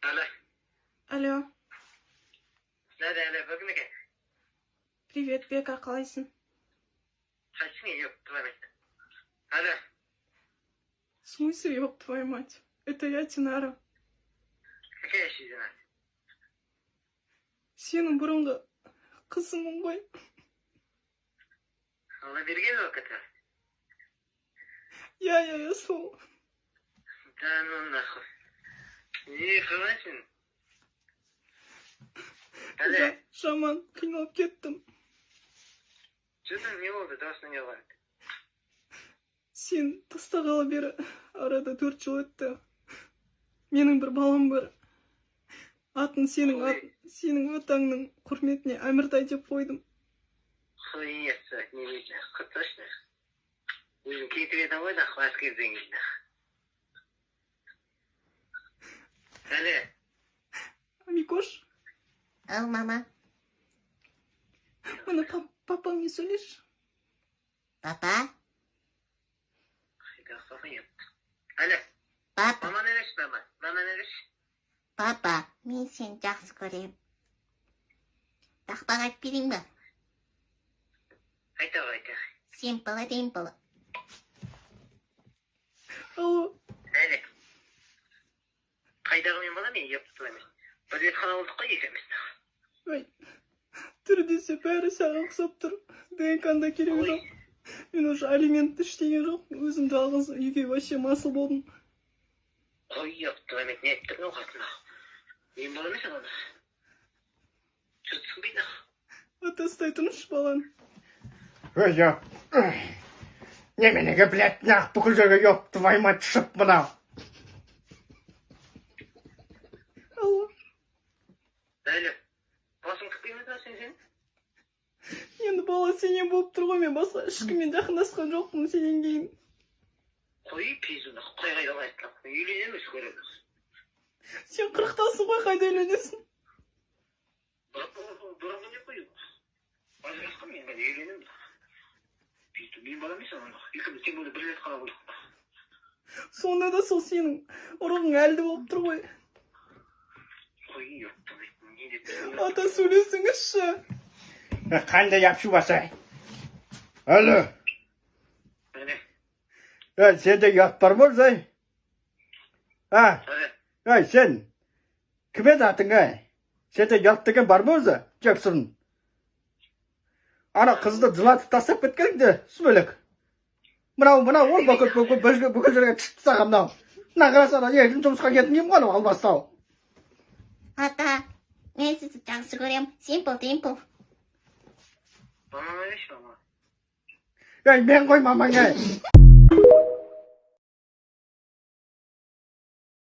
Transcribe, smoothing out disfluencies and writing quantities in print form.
Алло. Алло, Алло, бүгінгі. привет, Бека, қалайсың? Қайсың, ёб твою мать. Алло. В смысле, ёб твою мать? Это я, Тинара. Какая еще Динара? Сенің бұрынғы қызыңмын ғой. Алла берген уақыты. Я, сол. Да ну нахуй. Не қыласың. Алло. Жаман, қиналып кеттім. Что-то не болды, дауысына не болады. Сен тастағалы бері арада 4 жыл өтті. Менің бір балам бар. Атын сенің атаңның құрметіне Әміртай деп қойдым. Хуйня, не видно. Точно. Өзің кетіп еді ғой да, әскерден кейін. Алло. Микош, Ау, мама. мына папаңмен сөйлесші. Папа? Алло. Папа? Мама не берші, мама не берші. Папа, мен сені жақсы көрем. Тақпақ айтып берейін ба? Айта ғой, айта. Симпылы димпылы. Алло, Әлі. Қайдағы мен бала мен еп тұтылаймен. Бір рет қана болдық қой екеміз. ой, түр десе бәрі саған ұқсап тұр. ДНК-нда керегі жоқ. Мен уже алиментті іштеген жоқ. Өзім жалғыз үйге вообще масыл болдым. Қой еп тұтылаймен не айтып тұрмын қасына. Мен бала емес ағаны. Жұртсың бейді. Атастай тұрныш баланы. Ой, ёп. Неменеге, блядь, нақ бүкіл жерге ёп твою мать шып мынау. Алло, Әлі. Басың қыппай ма сен? енді бала сенен болып тұр ғой, мен басқа ешкіммен жақындасқан жоқпын сенен кейін. Қой пизуны, қой қайда лайықтылық. Үйленеміз көреміз. Сен 40-тасың ғой, қайда үйленесің? Бұрынғы не қою? Ажырасқан мен ғана үйленемін. Пизу, мен бала емес ағаны. Екіміз сен болды бір рет қана болдық. Сонда да сол сенің ұрығың әлді болып тұр ғой. Қой еп не деп. Ата сөйлесіңізші. Қандай япшу басы? Алло. Әлі. Сенде ұят бар ма өзай? Әлі. Ай, сен. Кім еді атың, ай? Сенде ұят деген бар ма өзі? Жексұрын. Ана қызды жылатып тастап кеткеніңді, сүмелек. Мынау, ол бүкіл жерге түшіп тастаған мынау. Мына қарасана, ертең жұмысқа кетіп нем ғана алмастау. Ата, мен сізді жақсы көрем. Симпл димпл. Мама емес, мама. Ай, мен ғой мамаң, ай.